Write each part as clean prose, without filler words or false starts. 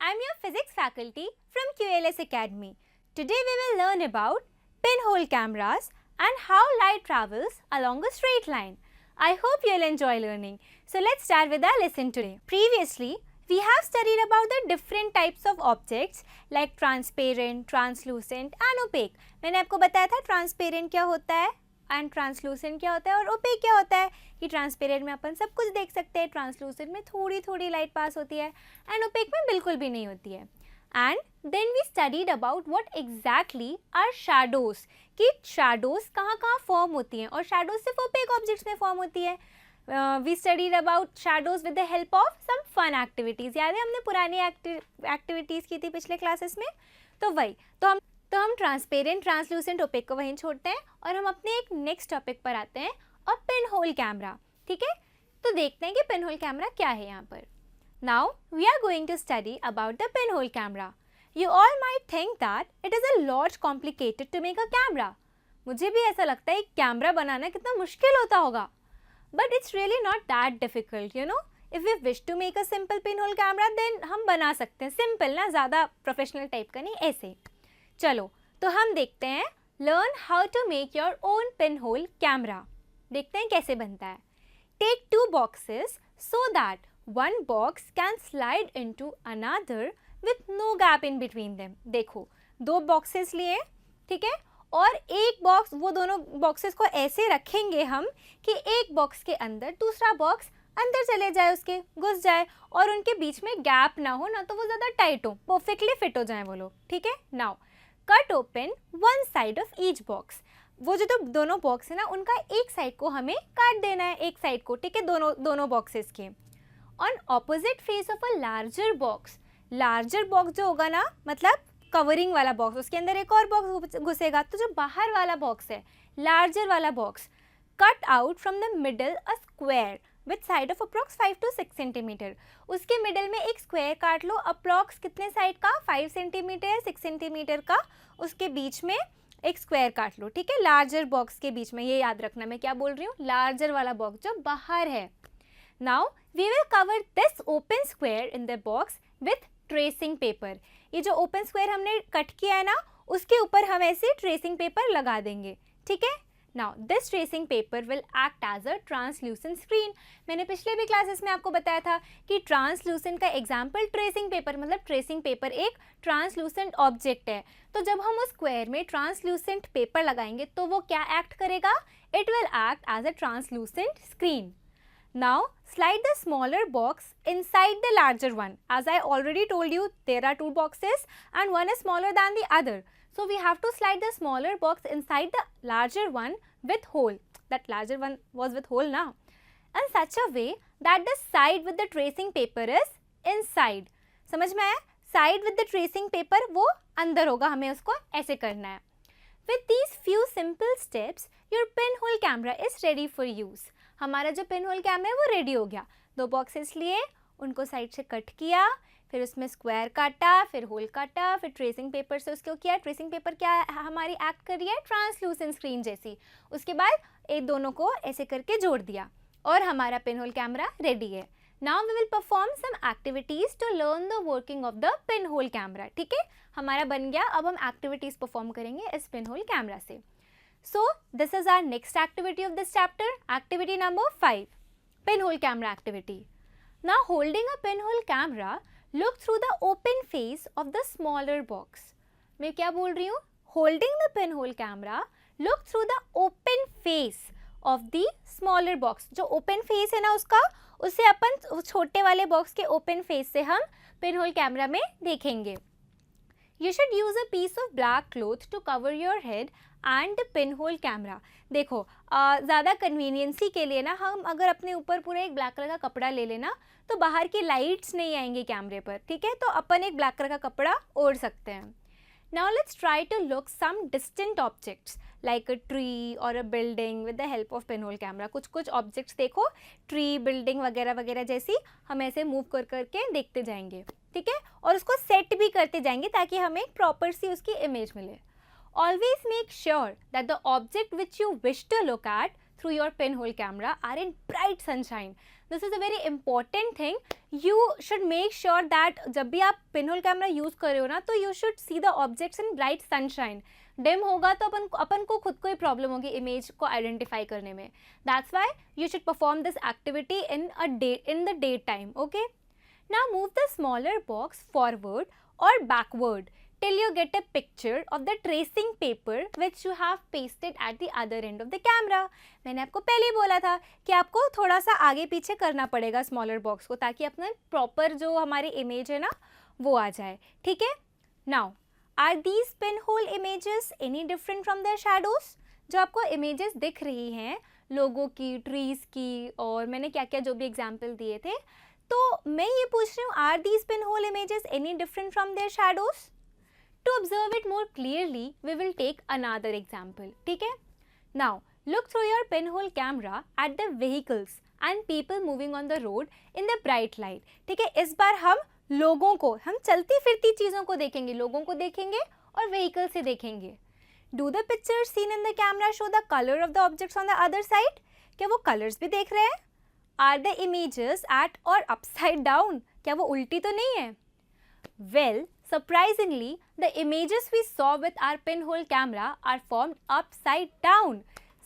I'm your physics faculty from QLS Academy. Today we will learn about pinhole cameras and how light travels along a straight line. I hope you'll enjoy learning. So let's start with our lesson today. Previously, we have studied about the different types of objects like transparent, translucent and opaque. मैंने आपको बताया था transparent क्या होता है and translucent क्या होता है और ओपेक क्या होता है कि ट्रांसपेरेंट में अपन सब कुछ देख सकते हैं, ट्रांसलूसेंट में थोड़ी थोड़ी लाइट पास होती है एंड ओपेक में बिल्कुल भी नहीं होती है. And then we studied about what exactly are shadows, कि शैडोज कहाँ कहाँ फॉर्म होती हैं और शैडोज सिर्फ ओपेक ऑब्जेक्ट्स में फॉर्म होती है. We studied about shadows with the help of some fun activities. याद है हमने पुरानी एक्टिविटीज़ की थी पिछले क्लासेस में, तो वही तो हम ट्रांसपेरेंट, ट्रांसलूसेंट, ओपेक को वहीं छोड़ते हैं और हम अपने एक नेक्स्ट टॉपिक पर आते हैं और पिन होल कैमरा. ठीक है, तो देखते हैं कि पिन होल कैमरा क्या है यहाँ पर. Now we are going to study about the pin hole camera. You all might think that it is a lot complicated to make a camera. मुझे भी ऐसा लगता है कैमरा बनाना कितना मुश्किल होता होगा, but it's really not that difficult. You know, if we wish to make a simple pin hole camera then हम बना सकते हैं. सिंपल ना, ज़्यादा प्रोफेशनल टाइप का नहीं, ऐसे. चलो तो हम देखते हैं learn how to make your own pin hole camera. देखते हैं कैसे बनता है. Take two boxes so that one box can slide into another with no gap in between them. देखो, दो बॉक्सेस लिए, ठीक है, और एक बॉक्स, वो दोनों बॉक्सेस को ऐसे रखेंगे हम कि एक बॉक्स के अंदर दूसरा बॉक्स अंदर चले जाए, उसके घुस जाए और उनके बीच में गैप ना हो, ना तो वो ज़्यादा टाइट हो, परफेक्टली फिट हो जाए वो लोग. ठीक है, now cut open one side of each box. वो जो तो दोनों बॉक्स है ना, उनका एक साइड को हमें काट देना है, एक साइड को. ठीक है, दोनों बॉक्सेस के. On opposite face of a larger box, larger box जो होगा ना, मतलब कवरिंग वाला बॉक्स, उसके अंदर एक और बॉक्स घुसेगा, तो जो बाहर वाला बॉक्स है, लार्जर वाला box, cut out from the middle a square with side of approx 5 to 6 centimetre. उसके मिडल में एक स्क्वायर काट लो, अप्रॉक्स कितने साइड का, 5 सेंटीमीटर, 6 सेंटीमीटर का, उसके बीच में एक स्क्वायर काट लो. ठीक है, लार्जर बॉक्स के बीच में. ये याद रखना मैं क्या बोल रही हूँ, लार्जर वाला बॉक्स जो बाहर है. Now we will cover this open square in the box with tracing paper. ये जो ओपन स्क्वायर हमने कट किया है ना, उसके ऊपर हम ऐसे ट्रेसिंग पेपर लगा देंगे. ठीक है, Now this tracing paper will act as a translucent screen. मैंने पिछले भी क्लासेस में आपको बताया था कि ट्रांसलूसेंट का एग्जाम्पल ट्रेसिंग पेपर, मतलब ट्रेसिंग पेपर एक ट्रांसलूसेंट ऑब्जेक्ट है. तो जब हम उस स्क्वायर में ट्रांसलूसेंट पेपर लगाएंगे तो वो क्या एक्ट करेगा, it will act as a translucent screen. Now slide the smaller box inside the larger one. As I already told you, there are two boxes and one is smaller than the other. So we have to slide the smaller box inside the larger one with hole. That larger one was with hole now. In such a way that the side with the tracing paper is inside. समझ में आया? Side with the tracing paper वो अंदर होगा, हमें उसको ऐसे करना है. With these few simple steps, your pinhole camera is ready for use. हमारा जो पिनहोल कैमरा है वो रेडी हो गया. दो बॉक्सेस लिए, उनको साइड से कट किया, फिर उसमें स्क्वायर काटा, फिर होल काटा, फिर ट्रेसिंग पेपर से उसको किया. ट्रेसिंग पेपर क्या हमारी एक्ट कर रही है, ट्रांसलूसेंट स्क्रीन जैसी. उसके बाद एक दोनों को ऐसे करके जोड़ दिया और हमारा पिनहोल कैमरा रेडी है. Now we will perform some activities to learn the working of the pinhole camera. ठीक है, हमारा बन गया. अब हम एक्टिविटीज़ परफॉर्म करेंगे इस पिनहोल कैमरा से. So this is our next activity of this chapter, activity number 5, pinhole camera activity. Now holding a pinhole camera, look through the open face of the smaller box. मैं क्या बोल रही हूँ, holding the pinhole camera, look through the open face of the smaller box. जो open face है ना उसका, उससे अपन छोटे वाले बॉक्स के open face से हम pinhole camera में देखेंगे. You should use a piece of black cloth to cover your head and the pinhole camera. देखो, ज़्यादा कन्वीनियंसी के लिए ना, हम अगर अपने ऊपर पूरा एक ब्लैक कलर का कपड़ा ले लेना तो बाहर की लाइट्स नहीं आएंगी कैमरे पर. ठीक है, तो अपन एक ब्लैक कलर का कपड़ा ओढ़ सकते हैं. Now let's try to look some distant objects like a tree or a building with the help of pinhole camera. कुछ ऑब्जेक्ट्स देखो, ट्री, बिल्डिंग वगैरह वगैरह जैसी, हम ऐसे मूव कर करके देखते जाएंगे. ठीक है, और उसको सेट भी करते जाएंगे ताकि हमें एक प्रॉपर सी उसकी इमेज मिले. Always make sure that the object which you wish to look at through your pinhole camera are in bright sunshine. This is a very important thing. You should make sure that जब भी आप pinhole camera use कर रहे हो ना, तो you should see the objects in bright sunshine. Dim होगा तो अपन को खुद को ही प्रॉब्लम होगी इमेज को आइडेंटिफाई करने में. That's why you should perform this activity in the daytime. Okay. Now move the smaller box forward or backward till you get a picture of the tracing paper which you have pasted at the other end of the camera. मैंने आपको पहले ही बोला था कि आपको थोड़ा सा आगे पीछे करना पड़ेगा स्मॉलर बॉक्स को, ताकि अपना प्रॉपर जो हमारी इमेज है ना वो आ जाए. ठीक है. Now are these pinhole images any different from their shadows? जो आपको इमेजेस दिख रही हैं लोगों की, ट्रीज की, और मैंने क्या क्या जो भी एग्जाम्पल दिए थे, तो मैं ये पूछ रही हूँ, are these pinhole images any different from their shadows? To observe it more clearly, we will take another example. ठीक है. Now look through your pinhole camera at the vehicles and people moving on the road in the bright light. ठीक है. इस बार हम लोगों को, हम चलती फिरती चीज़ों को देखेंगे, लोगों को देखेंगे और व्हीकल से देखेंगे. Do the pictures seen in the camera show the color of the objects on the other side? क्या वो colors भी देख रहे हैं? Are the images at or upside down? क्या वो उल्टी तो नहीं है? Well, surprisingly, the images we saw with our pinhole camera are formed upside down.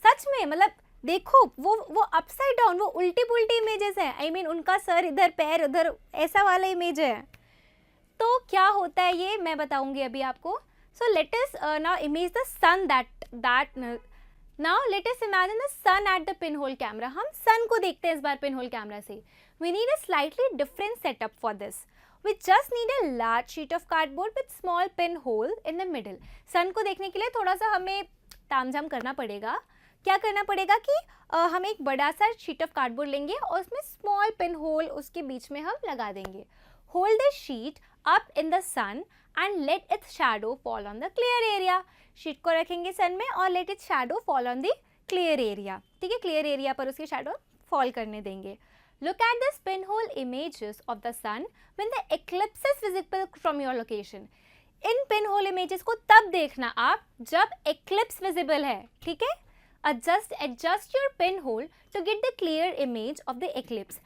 सच में, मतलब देखो वो upside down, वो उल्टी पुल्टी इमेजेस हैं. I mean उनका सर इधर, पैर उधर, ऐसा वाला इमेज है. तो क्या होता है ये मैं बताऊंगी अभी आपको. So let us now image the sun now let us imagine the sun at the pinhole camera. हम sun को देखते हैं इस बार pinhole camera से. We need a slightly different setup for this. We just need a large sheet of cardboard with small pinhole in the middle. सन को देखने के लिए थोड़ा सा हमें तामझाम करना पड़ेगा. क्या करना पड़ेगा कि हम एक बड़ा सा शीट ऑफ कार्डबोर्ड लेंगे और उसमें स्मॉल पिनहोल उसके बीच में हम लगा देंगे. Hold the sheet up in the sun and let its shadow fall on the clear area. Sheet को रखेंगे सन में और let its shadow fall on the clear area. ठीक है. क्लियर एरिया पर उसके शैडो फॉल करने देंगे. Look at the pinhole images of the sun when the eclipse is visible from your location. In pinhole images को तब देखना आप जब eclipse visible है. ठीक है. Adjust your pinhole to get the clear image of the eclipse.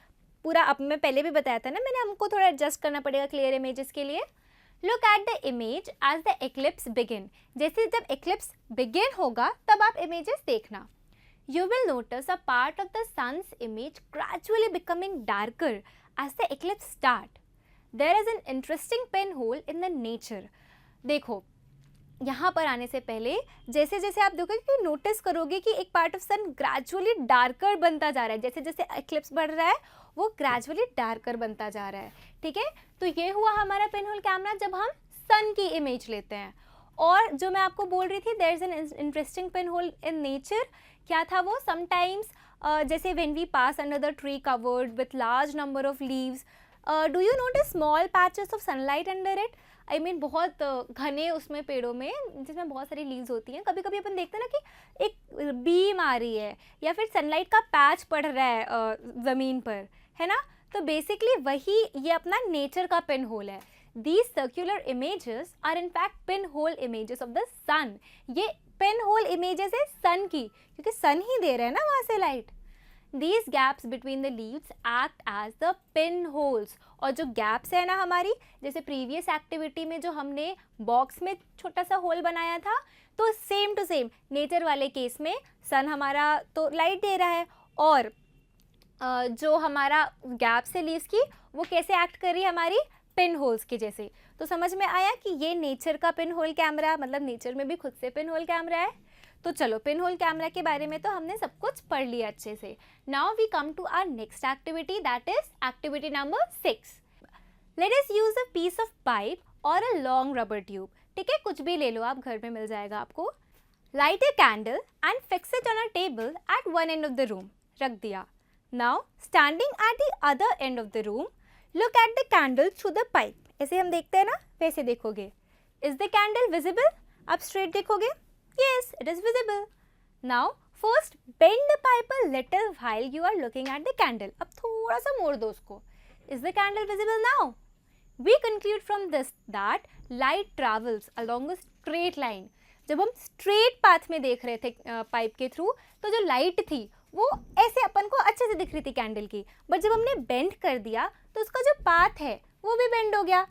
पूरा अब मैं पहले भी बताया था ना, मैंने हमको थोड़ा एडजस्ट करना पड़ेगा clear images के लिए. Look at the image as the eclipse begin. जैसे जब eclipse begin होगा तब आप images देखना. You will notice a part of the sun's image gradually becoming darker as the eclipse start. There is an interesting pinhole in the nature. देखो यहाँ पर आने से पहले जैसे जैसे आप देखोगे कि नोटिस करोगे कि एक part of sun gradually darker बनता जा रहा है. जैसे जैसे एक्लिप्स बढ़ रहा है वो ग्रेजुअली डार्कर बनता जा रहा है. ठीक है. तो ये हुआ हमारा पिनहोल कैमरा जब हम सन की इमेज लेते हैं. और जो मैं आपको बोल रही थी, there is an interesting pinhole in nature. क्या था वो? समटाइम्स जैसे when we pass under the tree covered with large number of leaves, do you notice small patches of sunlight under it? I mean बहुत घने उसमें पेड़ों में जिसमें बहुत सारी लीव्स होती हैं. कभी कभी अपन देखते हैं ना कि एक बीम आ रही है या फिर सनलाइट का पैच पड़ रहा है ज़मीन पर, है ना. तो बेसिकली वही ये अपना नेचर का पिन होल है. These circular images are in fact pinhole images of the sun. ये pinhole images है sun की, क्योंकि sun ही दे रहा है ना वहाँ से light. These gaps between the leaves act as the pinholes. और जो gaps है ना हमारी, जैसे previous activity में जो हमने box में छोटा सा hole बनाया था, तो same to same nature वाले case में sun हमारा तो light दे रहा है और जो हमारा gaps है leaves की वो कैसे act कर रही है हमारी पिन होल्स के जैसे. तो समझ में आया कि ये नेचर का पिन होल कैमरा, मतलब नेचर में भी खुद से पिन होल कैमरा है. तो चलो पिन होल कैमरा के बारे में तो हमने सब कुछ पढ़ लिया अच्छे से. Now we come to our next activity, that is activity number 6. Let us use a piece of pipe और अ लॉन्ग रबर ट्यूब. ठीक है. कुछ भी ले लो आप, घर में मिल जाएगा आपको. Light a candle and fix it on a table at one end of the room. रख दिया. Now standing at the other end of the room, look at the candle through the pipe. ऐसे हम देखते हैं ना, वैसे देखोगे. Is the candle visible? आप straight देखोगे. Yes, it is visible. Now first bend the pipe a little while you are looking at the candle. अब थोड़ा सा मोड़ दो उसको. Is the candle visible now? We conclude from this that light travels along a straight line. जब हम straight path में देख रहे थे पाइप के थ्रू, तो जो लाइट थी वो ऐसे अपन को अच्छे से दिख रही थी कैंडल की, बट जब हमने बेंड कर दिया तो उसका जो पाथ है वो भी बेंड हो गया,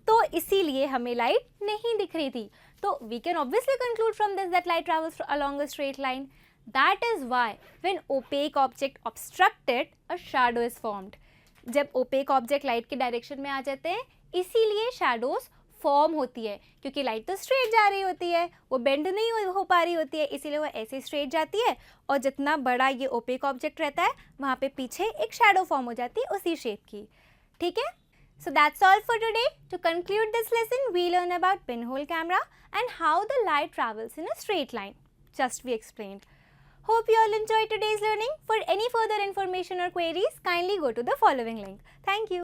तो इसीलिए हमें लाइट नहीं दिख रही थी. तो we can obviously conclude from this that light travels along a straight line. That is why when opaque object obstructed a shadow is formed. जब ओपेक ऑब्जेक्ट लाइट के डायरेक्शन में आ जाते हैं इसीलिए शैडोज फॉर्म होती है, क्योंकि लाइट तो स्ट्रेट जा रही होती है, वो बेंड नहीं हो पा रही होती है, इसीलिए वो ऐसे स्ट्रेट जाती है, और जितना बड़ा ये ओपेक ऑब्जेक्ट रहता है वहाँ पे पीछे एक शैडो फॉर्म हो जाती है उसी शेप की. ठीक है, so that's all for today. To conclude this lesson we learn about pinhole camera and how the light travels in a straight line. Just we explained. Hope you all enjoyed today's learning. For any further information or queries, kindly go to the following link. Thank you.